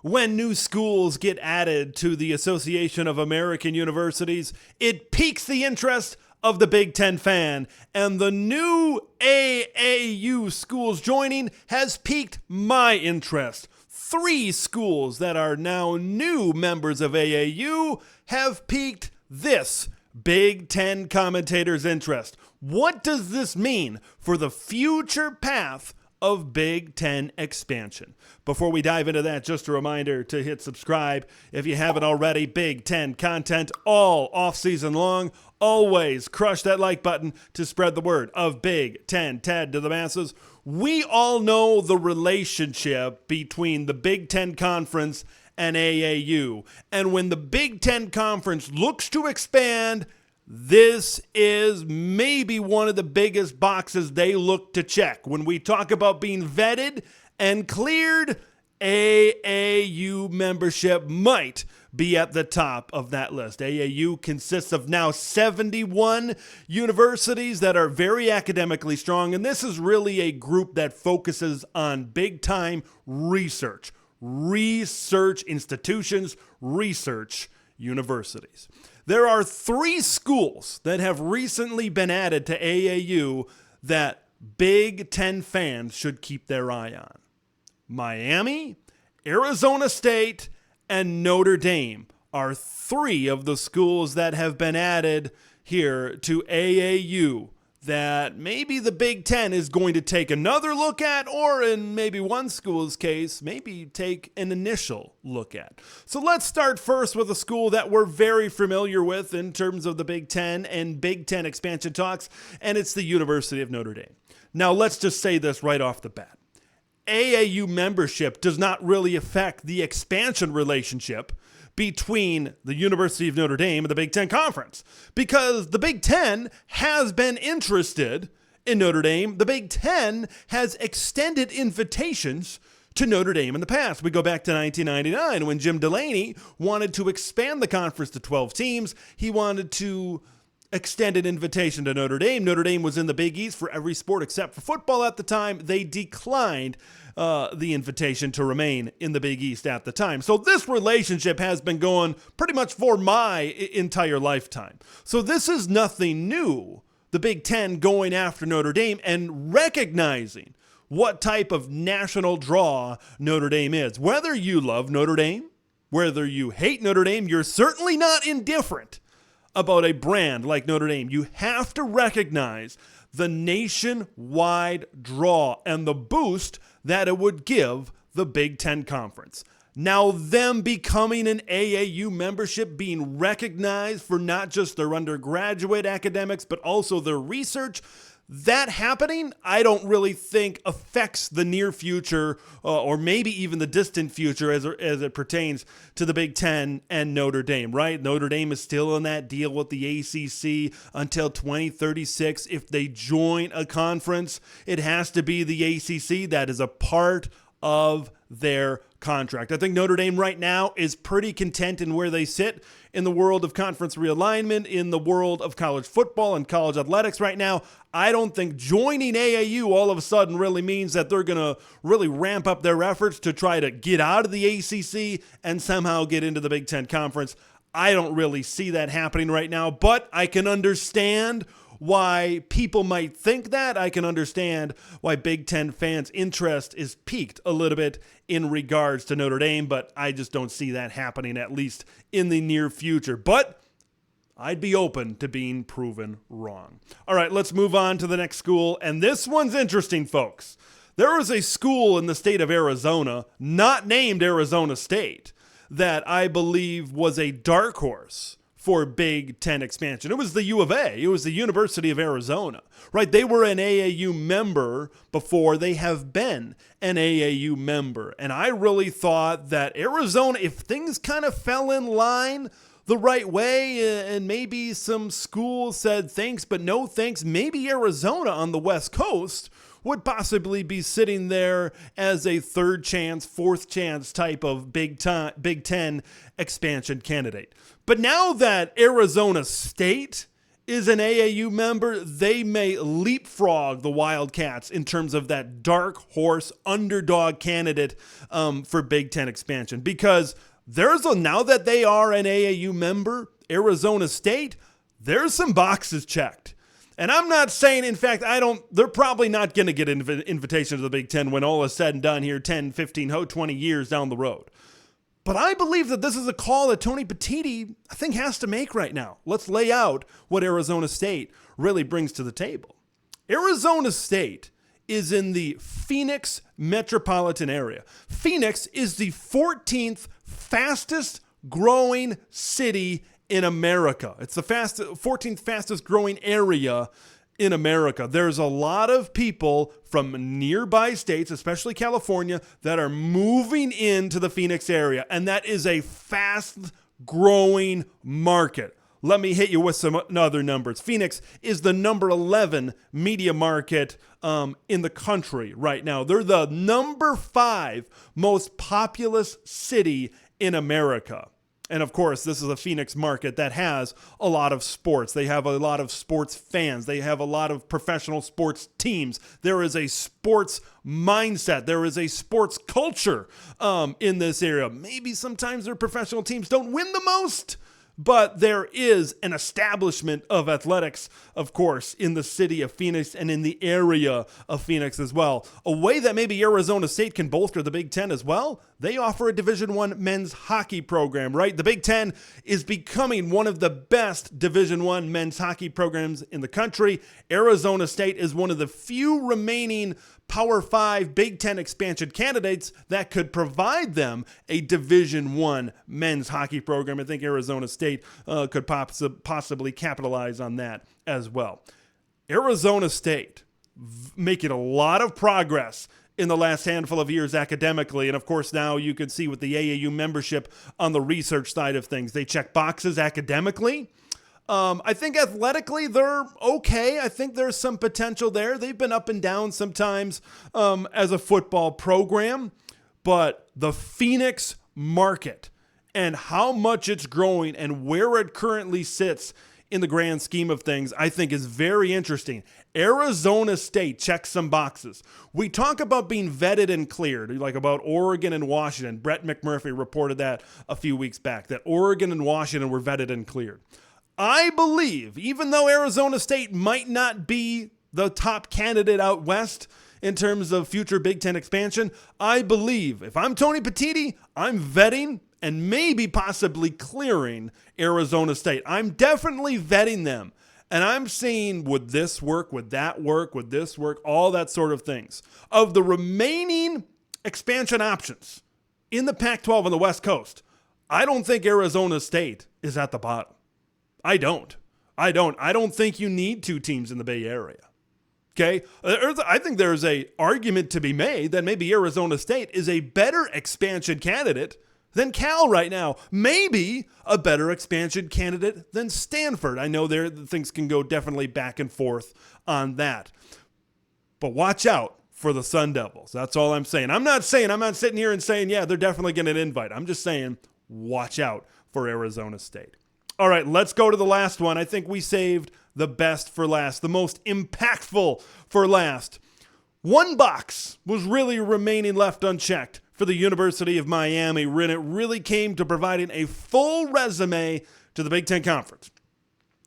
When new schools get added to the Association of American Universities, it piques the interest of the Big Ten fan, and the new AAU schools joining has piqued my interest. 3 schools that are now new members of AAU have piqued this Big Ten commentator's interest. What does this mean for the future path of Big Ten expansion? Before we dive into that, just a reminder to hit subscribe if you haven't already. Big Ten content all off-season long. Always crush that like button to spread the word of Big Ten TED to the masses. We all know the relationship between the Big Ten Conference and AAU. And when the Big Ten Conference looks to expand, this is maybe one of the biggest boxes they look to check. When we talk about being vetted and cleared, AAU membership might be at the top of that list. AAU consists of now 71 universities that are very academically strong, and this is really a group that focuses on big-time research institutions, research universities. There are 3 schools that have recently been added to AAU that Big Ten fans should keep their eye on. Miami, Arizona State, and Notre Dame are 3 of the schools that have been added here to AAU that maybe the Big Ten is going to take another look at, or in maybe one school's case, maybe take an initial look at. So let's start first with a school that we're very familiar with in terms of the Big Ten and Big Ten expansion talks, and it's the University of Notre Dame. Now let's just say this right off the bat. AAU membership does not really affect the expansion relationship between the University of Notre Dame and the Big Ten Conference, because the Big Ten has been interested in Notre Dame. The Big Ten has extended invitations to Notre Dame in the past. We go back to 1999 when Jim Delaney wanted to expand the conference to 12 teams. He wanted to extend an invitation to Notre Dame. Notre Dame was in the Big East for every sport except for football at the time. They declined the invitation to remain in the Big East at the time. So this relationship has been going pretty much for my entire lifetime. So this is nothing new. The Big Ten going after Notre Dame and recognizing what type of national draw Notre Dame is. Whether you love Notre Dame, whether you hate Notre Dame, you're certainly not indifferent about a brand like Notre Dame. You have to recognize the nationwide draw and the boost that it would give the Big Ten Conference. Now, them becoming an AAU membership, being recognized for not just their undergraduate academics, but also their research, that happening, I don't really think affects the near future or maybe even the distant future as it pertains to the Big Ten and Notre Dame, right? Notre Dame is still in that deal with the ACC until 2036. If they join a conference, it has to be the ACC. That is a part of their contract. I think Notre Dame right now is pretty content in where they sit in the world of conference realignment, in the world of college football and college athletics right now. I don't think joining AAU all of a sudden really means that they're going to really ramp up their efforts to try to get out of the ACC and somehow get into the Big Ten Conference. I don't really see that happening right now, but I can understand why people might think that. I can understand why Big Ten fans' interest is piqued a little bit in regards to Notre Dame, but I just don't see that happening, at least in the near future. But I'd be open to being proven wrong. All right, let's move on to the next school, and this one's interesting, folks. There is a school in the state of Arizona, not named Arizona State, that I believe was a dark horse for Big Ten expansion. It was the U of A. It was the University of Arizona, right? They were an AAU member before. They have been an AAU member. And I really thought that Arizona, if things kind of fell in line the right way and maybe some schools said thanks but no thanks, maybe Arizona on the West Coast would possibly be sitting there as a third chance, fourth chance type of Big Ten expansion candidate. But now that Arizona State is an AAU member, they may leapfrog the Wildcats in terms of that dark horse underdog candidate for Big Ten expansion. Because now that they are an AAU member, Arizona State, there's some boxes checked. And I'm not saying, in fact, they're probably not going to get an invitation to the Big Ten when all is said and done here 10, 15, 20 years down the road. But I believe that this is a call that Tony Petitti, I think, has to make right now. Let's lay out what Arizona State really brings to the table. Arizona State is in the Phoenix metropolitan area. Phoenix is the 14th fastest growing city in America. It's the 14th fastest growing area in America. There's a lot of people from nearby states, especially California, that are moving into the Phoenix area, and that is a fast growing market. Let me hit you with some other numbers. Phoenix is the number 11 media market in the country right now. They're the number 5 most populous city in America. And of course, this is a Phoenix market that has a lot of sports. They have a lot of sports fans. They have a lot of professional sports teams. There is a sports mindset. There is a sports culture in this area. Maybe sometimes their professional teams don't win the most, but there is an establishment of athletics, of course, in the city of Phoenix and in the area of Phoenix as well. A way that maybe Arizona State can bolster the Big Ten as well, they offer a Division I men's hockey program, right? The Big Ten is becoming one of the best Division I men's hockey programs in the country. Arizona State is one of the few remaining Power 5 Big Ten expansion candidates that could provide them a Division I men's hockey program. I think Arizona State could possibly capitalize on that as well. Arizona State making a lot of progress in the last handful of years academically. And of course, now you can see with the AAU membership on the research side of things, they check boxes academically. I think athletically, they're okay. I think there's some potential there. They've been up and down sometimes as a football program, but the Phoenix market and how much it's growing and where it currently sits in the grand scheme of things, I think is very interesting. Arizona State checks some boxes. We talk about being vetted and cleared, like about Oregon and Washington. Brett McMurphy reported that a few weeks back, that Oregon and Washington were vetted and cleared. I believe, even though Arizona State might not be the top candidate out west in terms of future Big Ten expansion, I believe if I'm Tony Petitti, I'm vetting and maybe possibly clearing Arizona State. I'm definitely vetting them. And I'm seeing, would this work? Would that work? Would this work? All that sort of things. Of the remaining expansion options in the Pac-12 on the West Coast, I don't think Arizona State is at the bottom. I don't think you need 2 teams in the Bay Area. Okay? I think there's a argument to be made that maybe Arizona State is a better expansion candidate than Cal right now. Maybe a better expansion candidate than Stanford. I know things can go definitely back and forth on that. But watch out for the Sun Devils. That's all I'm saying. I'm not sitting here and saying, yeah, they're definitely getting an invite. I'm just saying, watch out for Arizona State. All right, let's go to the last one. I think we saved the best for last, the most impactful for last. One box was really remaining left unchecked for the University of Miami when it really came to providing a full resume to the Big Ten Conference.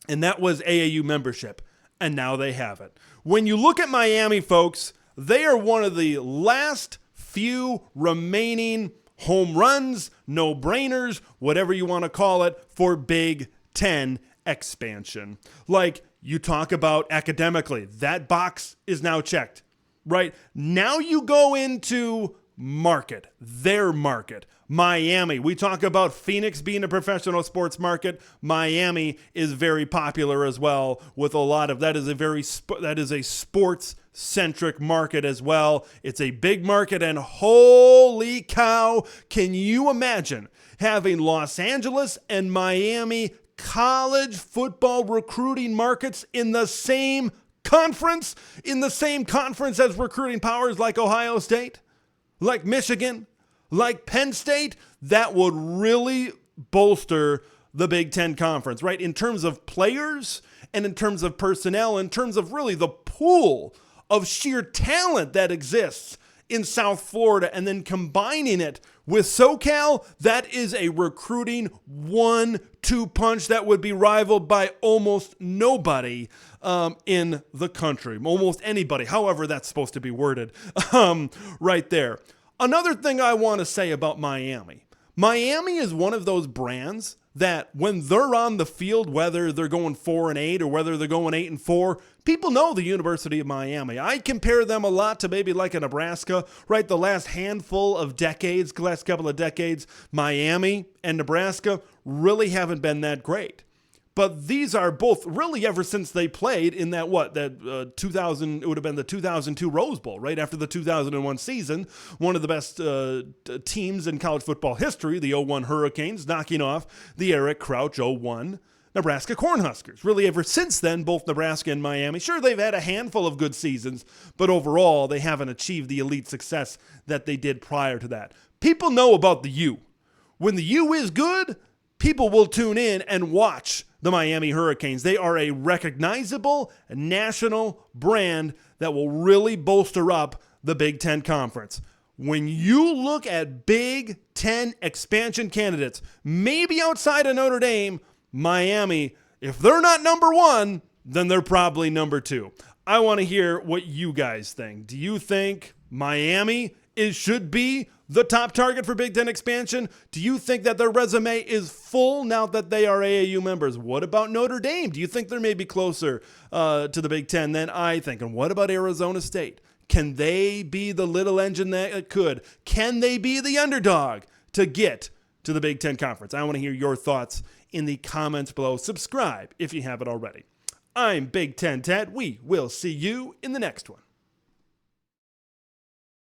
And that was AAU membership. And now they have it. When you look at Miami, folks, they are one of the last few remaining home runs, no-brainers, whatever you want to call it, for Big Ten expansion. Like you talk about academically, that box is now checked, right? Now you go into market, their market. Miami, we talk about Phoenix being a professional sports market. Miami is very popular as well with a lot of, that is a sports-centric market as well. It's a big market, and holy cow, can you imagine having Los Angeles and Miami college football recruiting markets in the same conference as recruiting powers like Ohio State, like Michigan, like Penn State? That would really bolster the Big Ten Conference, right? In terms of players and in terms of personnel, in terms of really the pool of sheer talent that exists in South Florida, and then combining it with SoCal, that is a recruiting 1-2 punch that would be rivaled by almost nobody in the country. Almost anybody, however that's supposed to be worded, right there. Another thing I want to say about Miami. Miami is one of those brands that when they're on the field, whether they're going 4-8 or whether they're going 8-4, people know the University of Miami. I compare them a lot to maybe like a Nebraska, right? The last handful of decades, last couple of decades, Miami and Nebraska really haven't been that great. But these are both really ever since they played in that 2000, it would have been the 2002 Rose Bowl, right after the 2001 season, one of the best teams in college football history, the 01 Hurricanes, knocking off the Eric Crouch 01 Nebraska Cornhuskers. Really ever since then, both Nebraska and Miami, sure, they've had a handful of good seasons, but overall, they haven't achieved the elite success that they did prior to that. People know about the U. When the U is good, people will tune in and watch the Miami Hurricanes. They are a recognizable national brand that will really bolster up the Big Ten Conference. When you look at Big Ten expansion candidates, maybe outside of Notre Dame, Miami, if they're not number one, then they're probably number two. I want to hear what you guys think. Do you think Miami should be the top target for Big Ten expansion? Do you think that their resume is full now that they are AAU members? What about Notre Dame? Do you think they're maybe closer to the Big Ten than I think? And what about Arizona State? Can they be the little engine that could? Can they be the underdog to get to the Big Ten Conference? I want to hear your thoughts in the comments below. Subscribe if you haven't already. I'm Big Ten Ted. We will see you in the next one.